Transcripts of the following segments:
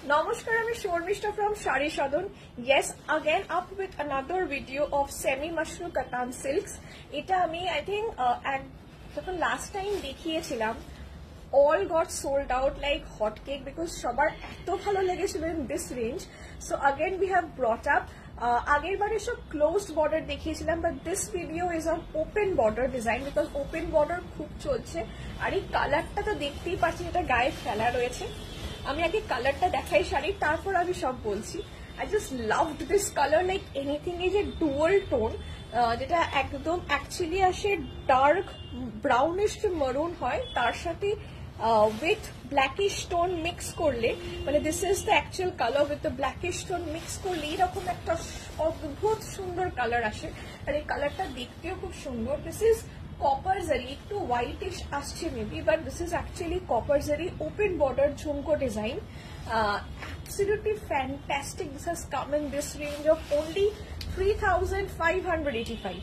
Namaskar, I'm Shormishta from Shari Sadhan. Yes, again up with another video of semi mushroom katan silks. Eta ami I think যখন last time দেখিয়েছিলাম all got sold out like hotcake because সবার এত ভালো লেগেছিল in this range. So again we have brought up আগের বারে সব closed border দেখিয়েছিলাম, but this video is on open border design because open border খুব চলছে। আর এই কালারটা তো দেখতেই পাচ্ছি, এটা গায়ে ফেলা রয়েছে। আমি আগে কালারটা দেখাই শাড়ি, তারপর আমি সব বলছি। I just loved this color like anything. is a dual tone যেটা একদম অ্যাকচুয়ালি আসে ডার্ক ব্রাউনিশ মারুন হয়, তার সাথে with blackish tone mix করলে, মানে this is the actual color with the blackish tone mix করলে এরকম একটা অদ্ভুত সুন্দর কালার আসে। আর এই কালারটা দেখতেও খুব সুন্দর। This is copper zari, একটু whitish আসছে maybe, but this is actually copper zari open border jhumko design. Absolutely fantastic. This has come in this range of only 3,585.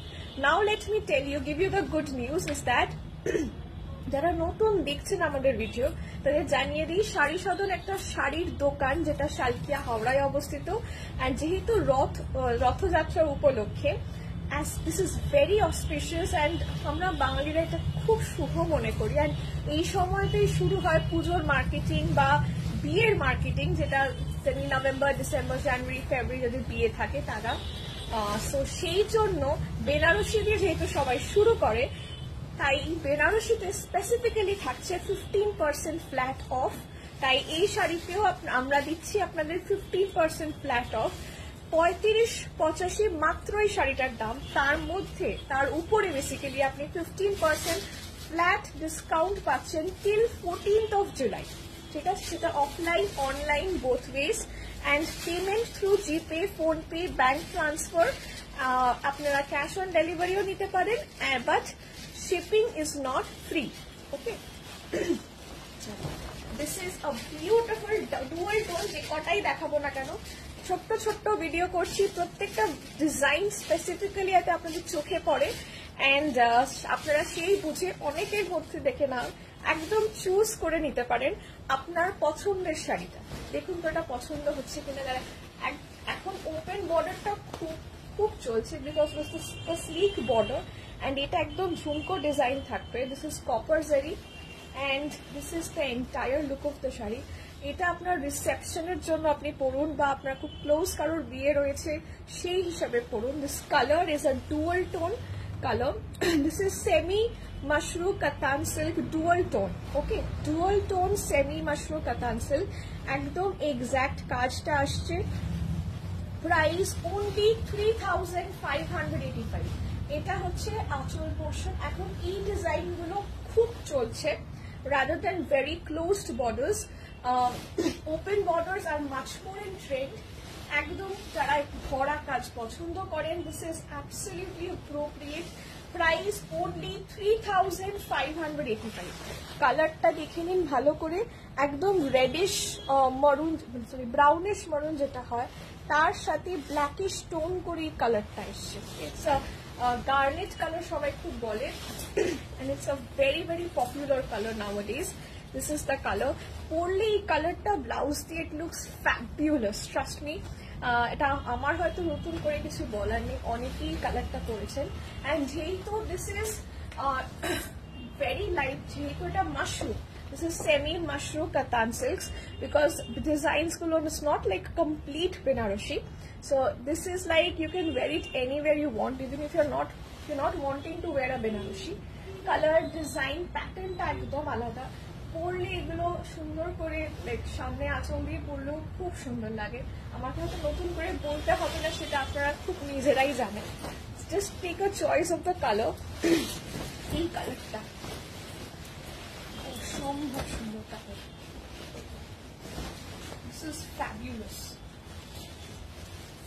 Now let me tell you, give you the good news is that যারা নতুন দেখছেন আমাদের video তাদের জানিয়ে দিই, শাড়ি সাধন একটা শাড়ির দোকান যেটা শালকিয়া হাওড়ায় অবস্থিত। আর যেহেতু রথযাত্রার উপলক্ষে as this is very auspicious and আমরা বাঙালিরা এটা খুব শুভ মনে করি, আর এই সময়তেই শুরু হয় পুজোর মার্কেটিং বা বিয়ের মার্কেটিং, যেটা নভেম্বর, ডিসেম্বর, জানুয়ারি, ফেব্রুয়ারি যদি বিয়ে থাকে তারা। সো সেই জন্য বেনারসি দিয়ে যেহেতু সবাই শুরু করে, তাই বেনারসিতে স্পেসিফিক্যালি থাকছে 15% ফ্ল্যাট অফ। তাই এই শাড়িতেও আমরা দিচ্ছি আপনাদের 15% ফ্ল্যাট অফ। 35-85 মাত্র এই শাড়িটার দাম, তার মধ্যে তার উপরে বেসিক্যালি আপনি 15% ফ্ল্যাট ডিসকাউন্ট পাচ্ছেন টিল 14th of July। ঠিক আছে, সেটা offline online both wedge, and payment through GPay, PhonePe, bank transfer. আপনারা ক্যাশ অন ডেলিভারিও নিতে পারেন, but shipping is not free. Okay, this is a beautiful dual tone. যে কটাই দেখাবো না কেন, ছোট্ট ছোট্ট ভিডিও করছি, প্রত্যেকটা ডিজাইন স্পেসিফিক্যালি যাতে আপনাদের চোখে পড়ে, অ্যান্ড আপনারা সেই বুঝে অনেকের মধ্যে দেখে না একদম চুজ করে নিতে পারেন আপনার পছন্দের শাড়িটা। দেখুন তো এটা পছন্দ হচ্ছে কিনা। এখন ওপেন বর্ডারটা খুব খুব চলছে because the slick border, and এটা একদম ঝুমকো ডিজাইন থাকবে। দিস ইজ কপার জারি and this is the entire look of the sari. এটা আপনার রিসেপশনের জন্য আপনি পরুন, বা আপনার খুব ক্লোজ কারোর বিয়ে রয়েছে সেই হিসাবে পরুন। This colour is a dual tone color. This is semi mushroom katan silk dual tone. Okay, dual tone semi mushroom katan silk, একদম এক্সাক্ট কাজটা আসছে। Price only 3,585। এটা হচ্ছে আঁচল পোর্শন। এখন এই ডিজাইন গুলো খুব চলছে, rather than very closed borders. Open borders are much more in trend. একদম যারা ভরা কাজ পছন্দ করেন, this is absolutely appropriate. Price only 3,585। কালারটা দেখে নিন ভালো করে, একদম reddish maroon, sorry brownish maroon যেটা হয়, তার সাথে ব্ল্যাকিশ টোন করে এই কালারটা এসছে। ইটস আ গার্নেট কালার সবাই খুব বলে, and it's a very very popular color nowadays. This is the color. পরলে এই কালারটা ব্লাউজ দিয়ে it looks fabulous, trust me. এটা আমার হয়তো নতুন করে কিছু বলার নেই, অনেকেই কালারটা করেছেন। অ্যান্ড যেহেতু দিস ইজ ভেরি লাইট, যেহেতু এটা mushroom, this is semi mushroom katan silks because the designs gulo is not like complete Benarashi. So this is like you can wear it anywhere you want, even if you're not wanting to wear a Benarashi. Color, design, pattern টা একদম আলাদা। পরলে এগুলো সুন্দর করে like সামনে আঁচল দিয়ে পরলেও খুব সুন্দর লাগে। আমাকে হয়তো নতুন করে বলতে হবে না, সেটা আপনারা খুব নিজেরাই জানেন। Just take a choice of the colour. এই কালারটা অসম্ভব সুন্দর কালার। This is fabulous.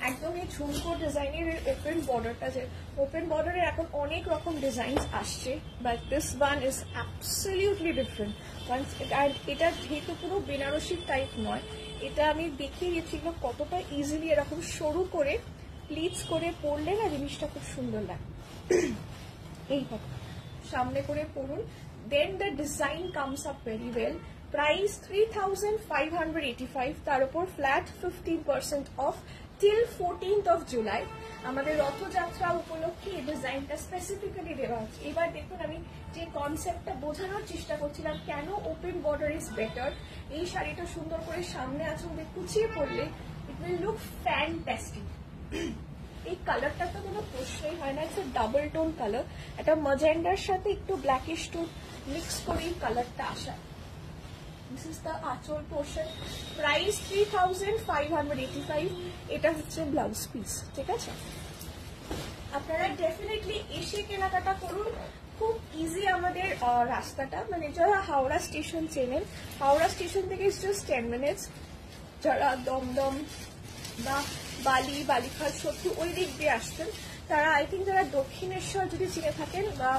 একদম এই ঝুমকো ডিজাইনের ওপেন বর্ডারটা, যে ওপেন বর্ডারের এখন অনেক রকম ডিজাইন আসছে, but this one is absolutely different. এটা যেহেতু পুরো বেনারসি টাইপ নয়, এটা আমি দেখিয়ে দিয়েছিলাম কতটা ইজিলি এরকম সরু করে প্লিটস করে পরলে না জিনিসটা খুব সুন্দর লাগে। এইভাবে সামনে করে পরুন, then the design comes up very well, price 3585, তার উপর flat 15% of till 14th of July। আমাদের রথযাত্রা উপলক্ষে এই ডিজাইনটা স্পেসিফিক্যালি দেওয়া হচ্ছে। এবার দেখুন আমি যে কনসেপ্টটা বোঝানোর চেষ্টা করছিলাম, কেন ওপেন বর্ডার ইজ বেটার। এই শাড়িটা সুন্দর করে সামনে আঁচল দিয়ে কুচিয়ে পড়লে ইট উইল লুক ফ্যান্টাস্টিক। এই কালারটা তো কোনো প্রশ্নই হয় না, ইটস ডাবল টোন কালার, একটা ম্যাজেন্ডার সাথে একটু ব্ল্যাকিশ টোন মিক্স করে এই কালারটা আসা। দিস ইজ দ্য আঁচল পোর্শন, প্রাইস 3585। এটা হচ্ছে ব্লাউজ পিস, ঠিক আছে। আপনারা ডেফিনেটলি এসে কেনাকাটা করুন, খুব ইজি আমাদের রাস্তাটা, মানে যারা হাওড়া স্টেশন চেনেন, হাওড়া স্টেশন থেকে জাস্ট 10 মিনিটস। যারা দমদম বা বালিখাল সত্যি ওই দিক দিয়ে আসতেন, তারা আই থিঙ্ক যারা দক্ষিণেশ্বর যদি চিনে থাকেন বা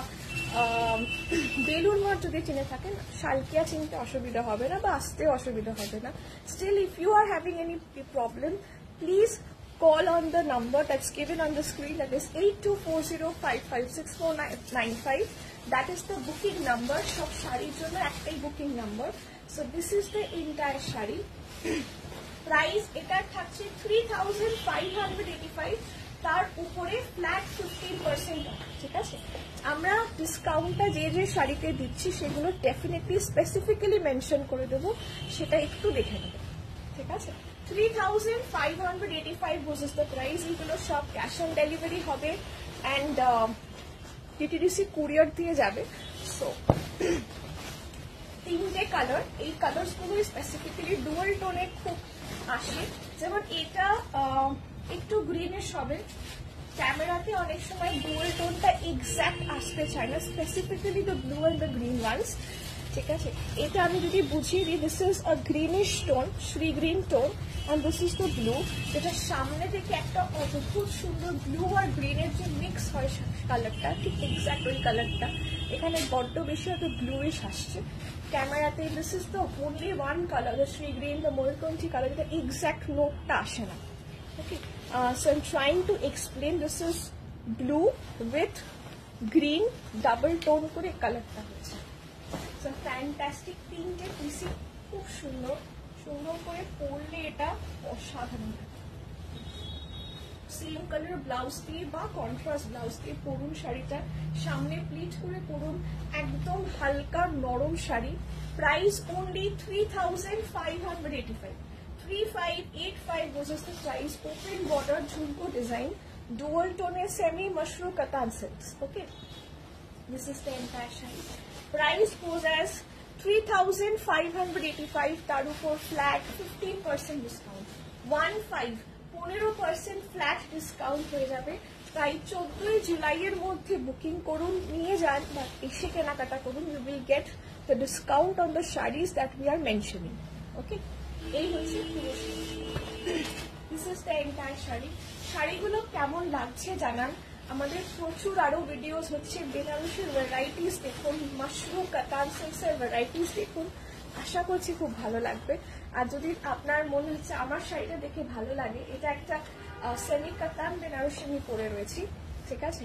বেলুড় মঠ যদি চিনে থাকেন, শালকিয়া চিনতে অসুবিধা হবে না বা আসতে অসুবিধা হবে না। Still if you are having any problem, please call on the number that's given on the screen, that is 8240556495. That is the booking number. সব শাড়ির জন্য একটাই booking number. So this is the entire sari. Price এটা থাকছে 3585, তার উপরে flat 15% of, ঠিক আছে। আমরা ডিসকাউন্টটা যে যে শাড়িতে দিচ্ছি সেগুলো ডেফিনেটলি স্পেসিফিক্যালি মেনশন করে দেবো, সেটা একটু দেখে নেবেন, ঠিক আছে। 3585 was the price। এগুলো সব ক্যাশ অন ডেলিভারি হবে অ্যান্ড ডিটিডিসি কুরিয়ার দিয়ে যাবে। সো তিনটে কালার, এই কালার্স গুলো স্পেসিফিক্যালি ডুয়াল টোনে খুব আসে, যেমন এটা একটু গ্রিনিশ হবে, ক্যামেরাতে অনেক সময় ডুয়াল টোনটা এক্স্যাক্ট আসতে চায় না, specifically the blue and the green ones, ঠিক আছে। এটা আমি যদি বুঝিয়ে দিই, this is a greenish tone, শ্রী green tone, and this is the blue, যেটা সামনে থেকে একটা অদ্ভুত সুন্দর ব্লু আর গ্রিনের যে মিক্স হয় কালারটা, ঠিক এক্স্যাক্ট ওই কালারটা এখানে বড্ড বেশি হয়তো ব্লুইশ আসছে ক্যামেরাতে। This is the only one colour, the sea green, the ময়ূরকণ্ঠী কালার, যেটা এক্স্যাক্ট নোটটা আসে না। Okay, so I am trying to explain, this is blue with green double tone করে কালারটা হচ্ছে। সো ফ্যান্টাস্টিক, তিনটে পিসি খুব সুন্দর, সুন্দর করে পরলে এটা অসাধারণ। সেম কালার ব্লাউজ দিয়ে বা কন্ট্রাস্ট ব্লাউজ দিয়ে পরুন শাড়িটা, সামনে প্লিট করে পরুন, একদম হালকা নরম sari. Price only 3585, 3585 was the price। Open border ঝুমকো ডিজাইন, ডুয়াল টোনে সেমি মাশরু কাতান silks. Okay, this is the entire sari. Price goes as 3585, তার উপর ফ্ল্যাট 15% ডিসকাউন্ট, 15% ফ্ল্যাট ডিসকাউন্ট হয়ে যাবে। তাই 14 জুলাইয়ের মধ্যে বুকিং করুন, নিয়ে যান বা এসে কেনাকাটা করুন, you will get the discount on the saris that we are mentioning. Okay, এই হচ্ছে পুরো sari, this is the entire sari. শাড়িগুলো কেমন লাগছে জানান। আমাদের প্রচুর আরো ভিডিওস হচ্ছে, বেনারসির ভ্যারাইটিস দেখুন, মাশরু কাতান সিল্কসের ভ্যারাইটিস দেখুন, আশা করছি খুব ভালো লাগবে। আর যদি আপনার মনে হচ্ছে আমার শাড়িটা দেখে ভালো লাগে, এটা একটা সেমি কাতান বেনারসি আমি পরে রয়েছি, ঠিক আছে,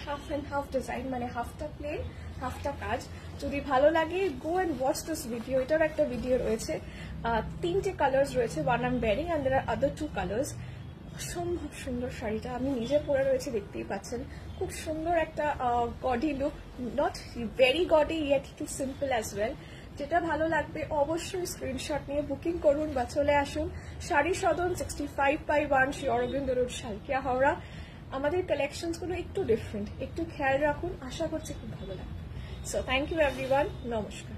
হাফ অ্যান্ড হাফ ডিজাইন, মানে হাফটা প্লেন হাফটা কাজ। যদি ভালো লাগে, go and watch this video. এটার একটা ভিডিও রয়েছে, তিনটে কালার্স রয়েছে, one I am wearing and there are other 2 colours. অসম্ভব সুন্দর শাড়িটা, আমি নিজে পরে রয়েছে, দেখতেই পাচ্ছেন, খুব সুন্দর একটা gaudy look, not very gaudy yet too simple as well. যেটা ভালো লাগবে অবশ্যই স্ক্রিনশট নিয়ে বুকিং করুন বা চলে আসুন শাড়ি সদন 65/1 শ্রী অরবিন্দ রোড, শালকিয়া, হাওড়া। আমাদের কালেকশনসগুলো একটু ডিফারেন্ট, একটু খেয়াল রাখুন, আশা করছি খুব ভালো লাগবে। সো থ্যাংক ইউ এভরিওয়ান, নমস্কার।